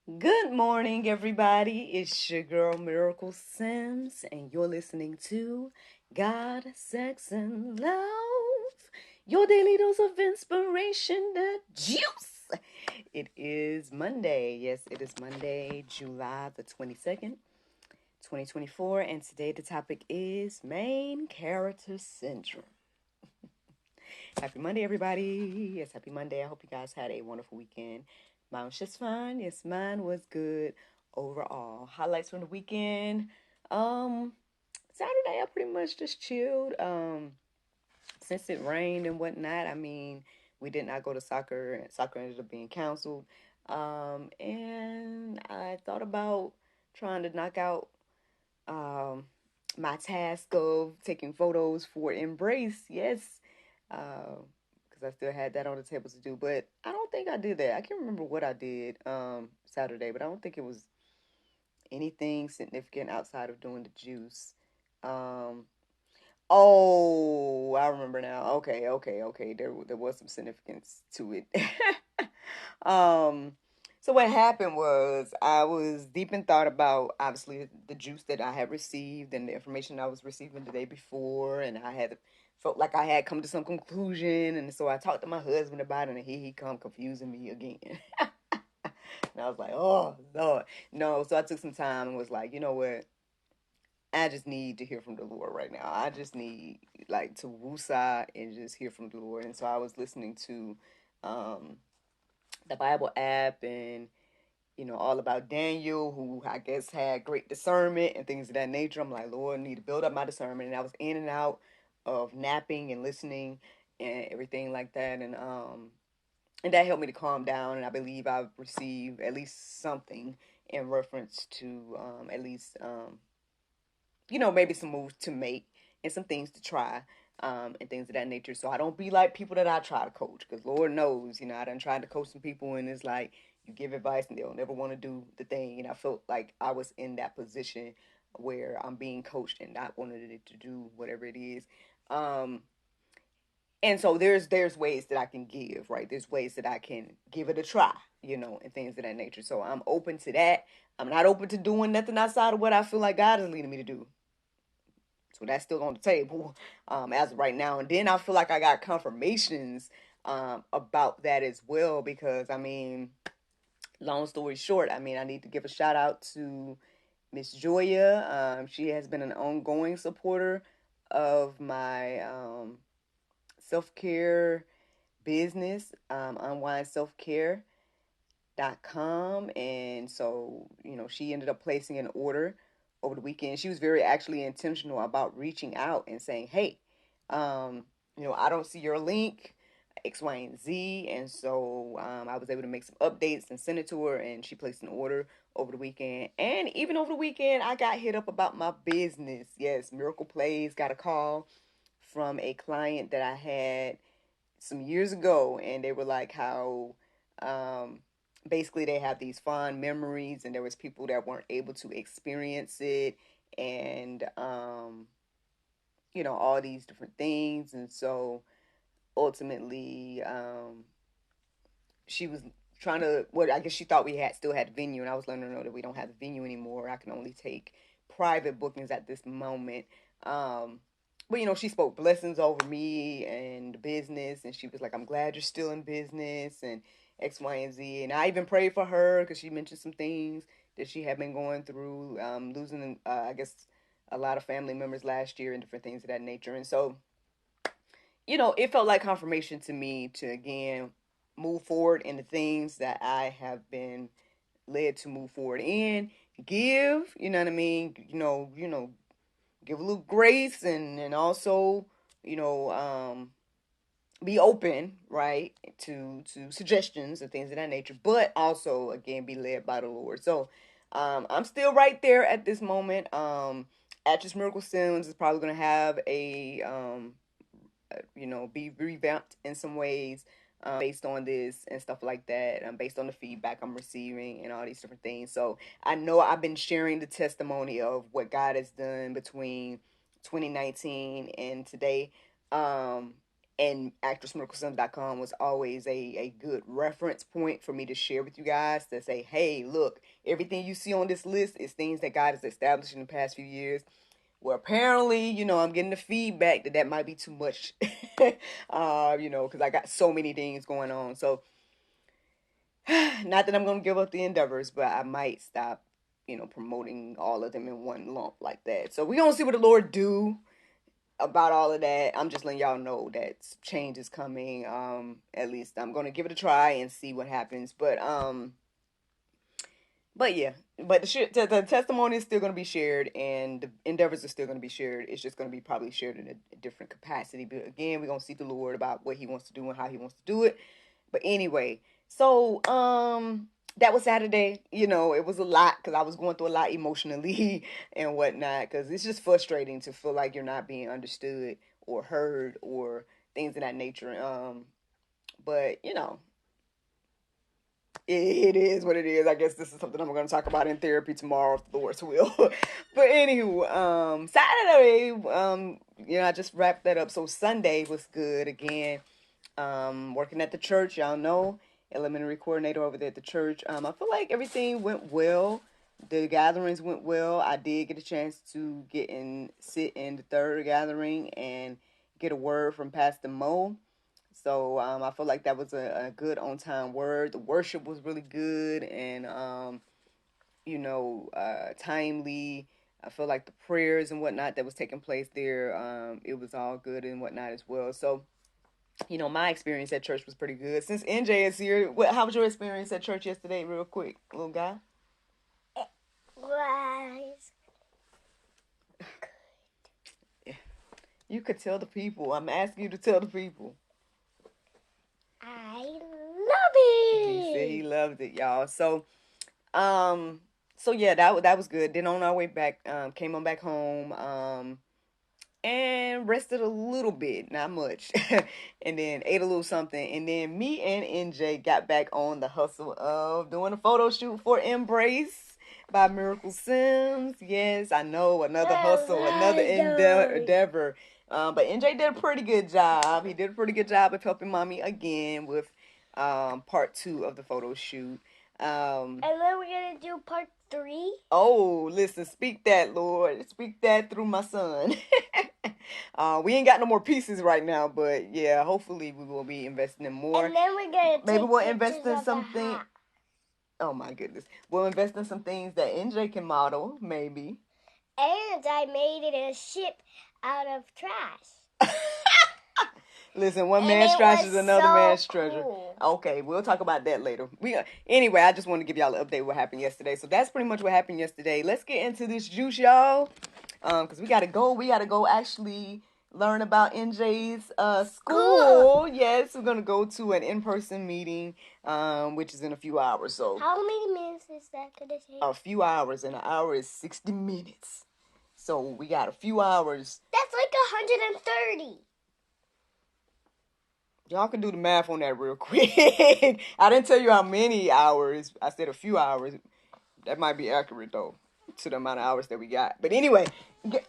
Good morning, everybody. It's your girl Miracle Sims, and you're listening to God, Sex, and Love, your daily dose of inspiration, the juice. It is Monday. Yes, it is Monday, July the 22nd, 2024, and today the topic is main character syndrome. Happy Monday, everybody. Yes, happy Monday. I hope you guys had a wonderful weekend. Mine was just fine. Yes, mine was good overall. Highlights from the weekend. Um, Saturday I pretty much just chilled. Since it rained and whatnot, we did not go to soccer and soccer ended up being canceled. And I thought about trying to knock out um my task of taking photos for Embrace. Yes. Because I still had that on the table to do, but I don't think I did that. I can't remember what I did Saturday, but I don't think it was anything significant outside of doing the juice. Um, oh, I remember now. Okay. There was some significance to it. um, so what happened was I was deep in thought about obviously the juice that I had received and the information I was receiving the day before, and I had felt like I had come to some conclusion, and so I talked to my husband about it, and he come confusing me again. And I was like, oh Lord, no. So I took some time and was like, you know what? I just need to hear from the Lord right now. I just need like to woosah and just hear from the Lord. And so I was listening to um, the Bible app and all about Daniel, who I guess had great discernment and things of that nature. I'm like, Lord, I need to build up my discernment. And I was in and out of napping and listening and everything like that. And that helped me to calm down. And I believe I've received at least something in reference to at least maybe some moves to make and some things to try, and things of that nature. So I don't be like people that I try to coach, because Lord knows, I done tried to coach some people, and it's like you give advice and they'll never want to do the thing. And I felt like I was in that position where I'm being coached and not wanting it to do whatever it is. Um, and so there's ways that I can give, right? There's ways that I can give it a try, and things of that nature. So I'm open to that. I'm not open to doing nothing outside of what I feel like God is leading me to do. So that's still on the table, as of right now. And then I feel like I got confirmations about that as well, because long story short, I need to give a shout out to Miss Joya. She has been an ongoing supporter of my self care business, Unwind Self Care.com. And so, she ended up placing an order over the weekend. She was very actually intentional about reaching out and saying, hey, I don't see your link, X, Y, and Z. And so I was able to make some updates and send it to her, and she placed an order over the weekend. And even over the weekend, I got hit up about my business. Yes, Miracle Plays got a call from a client that I had some years ago, and they were like how um, basically they have these fond memories, and there was people that weren't able to experience it, and all these different things. And so ultimately she was trying to, well, I guess she thought we had still had venue, and I was letting her know that we don't have the venue anymore. I can only take private bookings at this moment. But she spoke blessings over me and the business, and she was like, I'm glad you're still in business, and X, Y, and Z. And I even prayed for her because she mentioned some things that she had been going through, losing, I guess, a lot of family members last year and different things of that nature. And so, it felt like confirmation to me to again move forward in the things that I have been led to move forward in. Give, you know what I mean? Give a little grace, and also, you know, um, be open, right, to suggestions and things of that nature, but also again be led by the Lord. So I'm still right there at this moment. Actress Miracle Sims is probably gonna have a be revamped in some ways, based on this and stuff like that, based on the feedback I'm receiving and all these different things. So I know I've been sharing the testimony of what God has done between 2019 and today. Um, and actressmiraclesims.com was always a good reference point for me to share with you guys to say, hey, look, everything you see on this list is things that God has established in the past few years. Well, apparently, I'm getting the feedback that might be too much, because I got so many things going on. So, not that I'm going to give up the endeavors, but I might stop, promoting all of them in one lump like that. So, we're going to see what the Lord do about all of that. I'm just letting y'all know that change is coming. At least I'm going to give it a try and see what happens. But yeah, but the testimony is still going to be shared, and the endeavors are still going to be shared. It's just going to be probably shared in a different capacity. But again, we're going to seek the Lord about what He wants to do and how He wants to do it. But anyway, so that was Saturday. It was a lot because I was going through a lot emotionally and whatnot. Because it's just frustrating to feel like you're not being understood or heard or things of that nature. But it is what it is. I guess this is something I'm going to talk about in therapy tomorrow, if the Lord's will. But anywho, Saturday, I just wrapped that up. So Sunday was good again. Working at the church, y'all know, elementary coordinator over there at the church. I feel like everything went well. The gatherings went well. I did get a chance to sit in the third gathering and get a word from Pastor Mo. So I feel like that was a good on-time word. The worship was really good and, timely. I feel like the prayers and whatnot that was taking place there, it was all good and whatnot as well. So, my experience at church was pretty good. Since NJ is here, how was your experience at church yesterday, real quick, little guy? It was good. You could tell the people. I'm asking you to tell the people. I love it. He said he loved it, y'all. So yeah, that was good. Then on our way back, came on back home, and rested a little bit, not much, and then ate a little something, and then me and NJ got back on the hustle of doing a photo shoot for Embrace by Miracle Sims. Yes, I know, another hustle, another endeavor. But NJ did a pretty good job. He did a pretty good job of helping mommy again with part 2 of the photo shoot. And then we're gonna do part 3. Oh, listen, speak that, Lord. Speak that through my son. We ain't got no more pieces right now, but yeah, hopefully we will be investing in more. And then we're gonna maybe we'll invest in something. Oh my goodness, we'll invest in some things that NJ can model, maybe. And I made it a ship out of trash. Listen, one man's trash is another man's treasure. Okay, we'll talk about that later. Anyway, I just want to give y'all an update what happened yesterday. So that's pretty much what happened yesterday. Let's get into this juice, y'all. Because we gotta go actually learn about NJ's school. Yes, we're gonna go to an in-person meeting, which is in a few hours. So how many minutes is that gonna take? A few hours, and an hour is 60 minutes. So we got a few hours. That's like 130. Y'all can do the math on that real quick. I didn't tell you how many hours. I said a few hours. That might be accurate, though, to the amount of hours that we got. But anyway,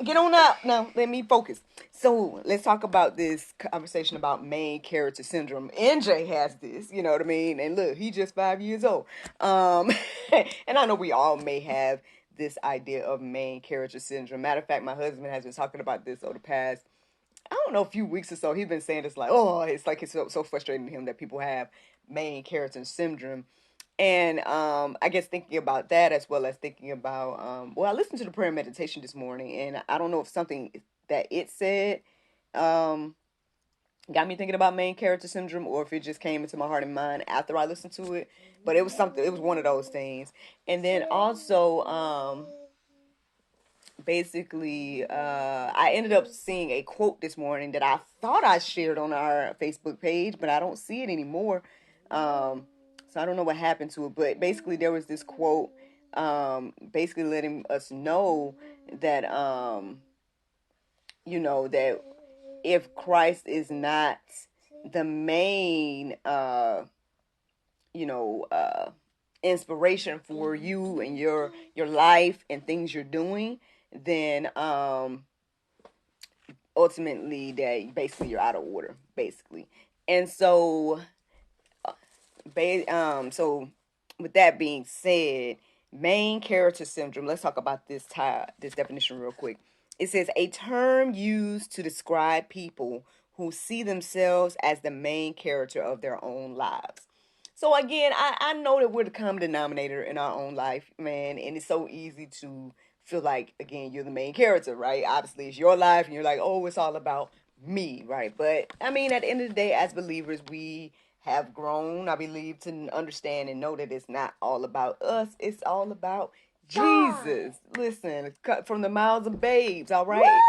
get on up. Now, let me focus. So let's talk about this conversation about main character syndrome. NJ has this, you know what I mean? And look, he's just 5 years old. And I know we all may have this idea of main character syndrome. Matter of fact, my husband has been talking about this over the past, I don't know, a few weeks or so. He's been saying it's like it's so frustrating to him that people have main character syndrome. And I guess thinking about that as well as thinking about, I listened to the prayer meditation this morning, and I don't know if something that it said got me thinking about main character syndrome, or if it just came into my heart and mind after I listened to it. But it was one of those things. And then also, basically, I ended up seeing a quote this morning that I thought I shared on our Facebook page, but I don't see it anymore. So I don't know what happened to it, but basically there was this quote, basically letting us know that, that if Christ is not the main, inspiration for you and your life and things you're doing, then, or ultimately that basically you're out of order, basically. And so, so with that being said, main character syndrome. Let's talk about this definition real quick. It says a term used to describe people who see themselves as the main character of their own lives. So again, I know that we're the common denominator in our own life, man, and it's so easy to feel like, again, you're the main character, right? Obviously, it's your life, and you're like, oh, it's all about me, right? But I mean, at the end of the day, as believers, we have grown, I believe, to understand and know that it's not all about us. It's all about Jesus. Listen, cut from the mouths of babes, all right?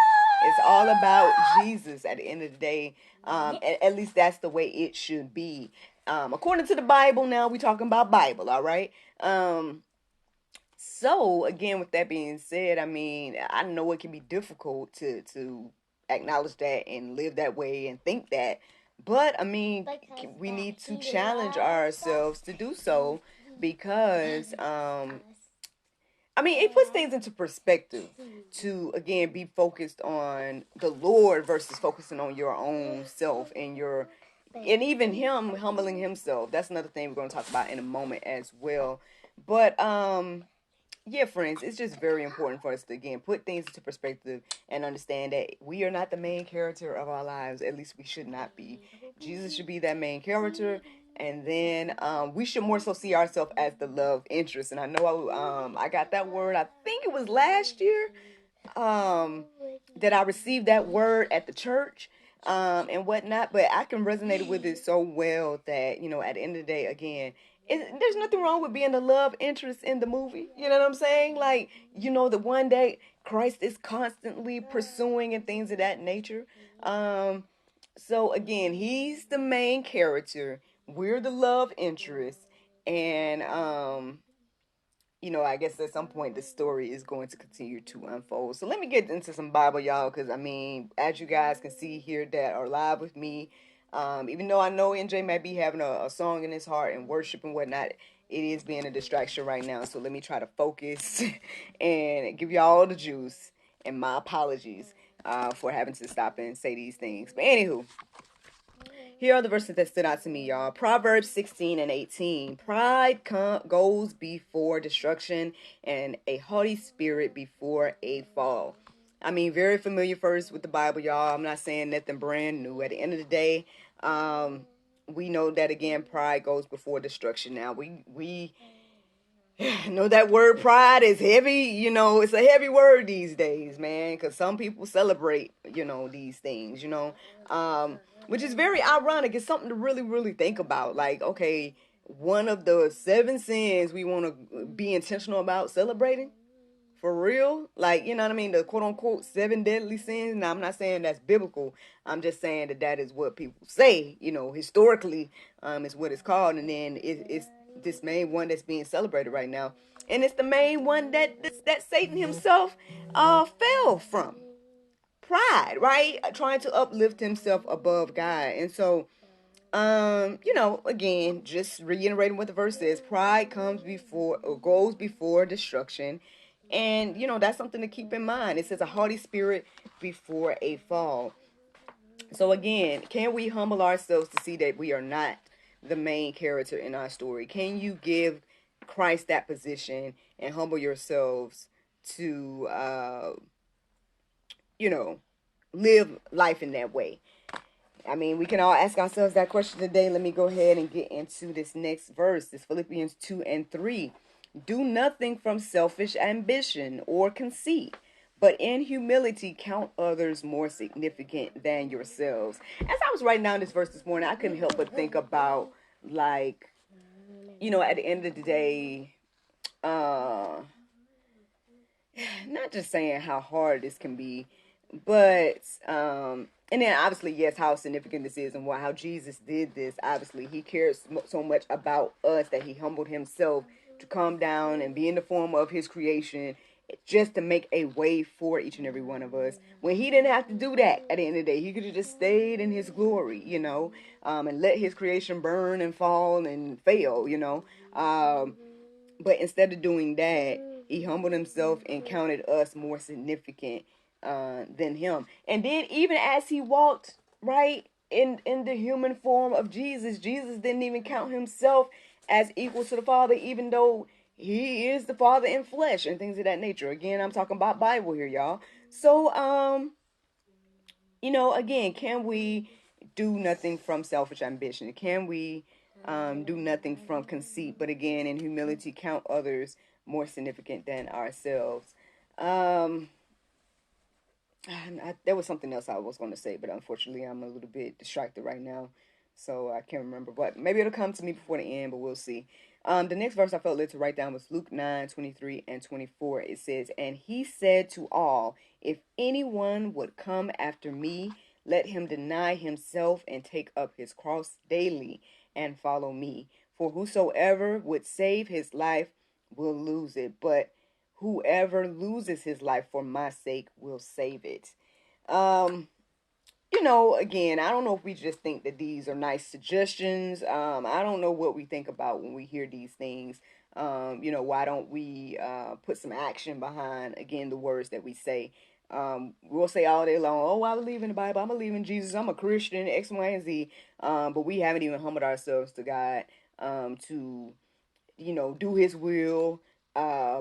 It's all about Jesus at the end of the day. At least that's the way it should be. According to the Bible, now we're talking about Bible, all right? So again, with that being said, I mean, I know it can be difficult to acknowledge that and live that way and think that, but I mean, we need to challenge ourselves to do so because I mean, it puts things into perspective to again be focused on the Lord versus focusing on your own self and even him humbling himself. That's another thing we're going to talk about in a moment as well. But yeah, friends, it's just very important for us to again put things into perspective and understand that we are not the main character of our lives. At least we should not be. Jesus should be that main character, and then we should more so see ourselves as the love interest. And I know I got that word. I think it was last year that I received that word at the church and whatnot. But I can resonate with it so well that at the end of the day, again, there's nothing wrong with being the love interest in the movie. You know what I'm saying? Like, the one day Christ is constantly pursuing and things of that nature. So again, he's the main character. We're the love interest. And I guess at some point the story is going to continue to unfold. So let me get into some Bible, y'all, because I mean, as you guys can see here that are live with me, even though I know NJ might be having a song in his heart and worship and whatnot, it is being a distraction right now. So let me try to focus and give y'all the juice. And my apologies for having to stop and say these things. But anywho, here are the verses that stood out to me, y'all. Proverbs 16:18. Pride goes before destruction, and a haughty spirit before a fall. I mean, very familiar verse with the Bible, y'all. I'm not saying nothing brand new. At the end of the day, we know that again, pride goes before destruction. Now, we know that word pride is heavy. It's a heavy word these days, man, because some people celebrate, these things, which is very ironic. It's something to really, really think about. Like, okay, one of the 7 sins we want to be intentional about celebrating. For real? Like, you know what I mean? The quote unquote 7 deadly sins. Now, I'm not saying that's biblical. I'm just saying that is what people say, historically, is what it's called. And then it's this main one that's being celebrated right now. And it's the main one that Satan himself fell from. Pride, right? Trying to uplift himself above God. And so, again, just reiterating what the verse says, pride goes before destruction. And, that's something to keep in mind. It says a haughty spirit before a fall. So again, can we humble ourselves to see that we are not the main character in our story? Can you give Christ that position and humble yourselves to, live life in that way? I mean, we can all ask ourselves that question today. Let me go ahead and get into this next verse. This Philippians 2:3. Do nothing from selfish ambition or conceit, but in humility count others more significant than yourselves. As I was writing down this verse this morning, I couldn't help but think about, like, at the end of the day, not just saying how hard this can be, but and then obviously, yes, how significant this is and how Jesus did this. Obviously, he cares so much about us that he humbled himself to come down and be in the form of his creation just to make a way for each and every one of us. When he didn't have to do that at the end of the day, he could have just stayed in his glory, and let his creation burn and fall and fail, but instead of doing that, he humbled himself and counted us more significant than him. And then even as he walked right in the human form of Jesus, Jesus didn't even count himself as equal to the Father, even though he is the Father in flesh and things of that nature. Again, I'm talking about Bible here, y'all. So again, can we do nothing from selfish ambition? Can we do nothing from conceit, but again, in humility, count others more significant than ourselves? There was something else I was going to say, but unfortunately, I'm a little bit distracted right now, so I can't remember. But maybe it'll come to me before the end, but we'll see. The next verse I felt led to write down was Luke 9:23-24. It says, "And he said to all, if anyone would come after me, let him deny himself and take up his cross daily and follow me. For whosoever would save his life will lose it, but whoever loses his life for my sake will save it." Um, again, I don't know if we just think that these are nice suggestions. I don't know what we think about when we hear these things. Why don't we put some action behind, again, the words that we say? We'll say all day long, oh, I believe in the Bible, I believe in Jesus, I'm a Christian, X, Y, and Z. But we haven't even humbled ourselves to God to, do his will,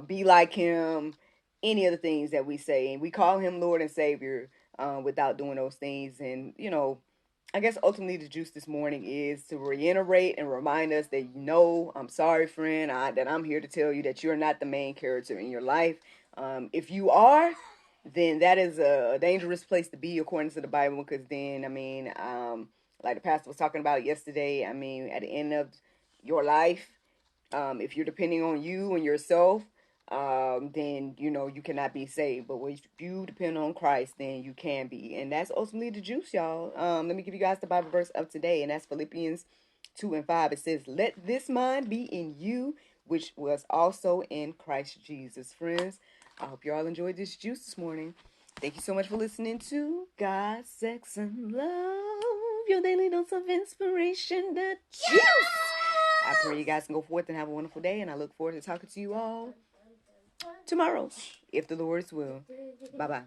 be like him, any of the things that we say. And we call him Lord and Savior without doing those things. And, I guess ultimately the juice this morning is to reiterate and remind us that, I'm sorry, friend, that I'm here to tell you that you're not the main character in your life. If you are, then that is a dangerous place to be according to the Bible, because then, like the pastor was talking about yesterday, at the end of your life, if you're depending on you and yourself, then you cannot be saved. But if you depend on Christ, then you can be, and that's ultimately the juice, y'all. Let me give you guys the Bible verse of today, and that's Philippians 2:5. It says, "Let this mind be in you, which was also in Christ Jesus." Friends, I hope you all enjoyed this juice this morning. Thank you so much for listening to God, Sex, and Love, your daily dose of inspiration, the juice. I pray you guys can go forth and have a wonderful day, and I look forward to talking to you all tomorrow, if the Lord's will. Bye-bye.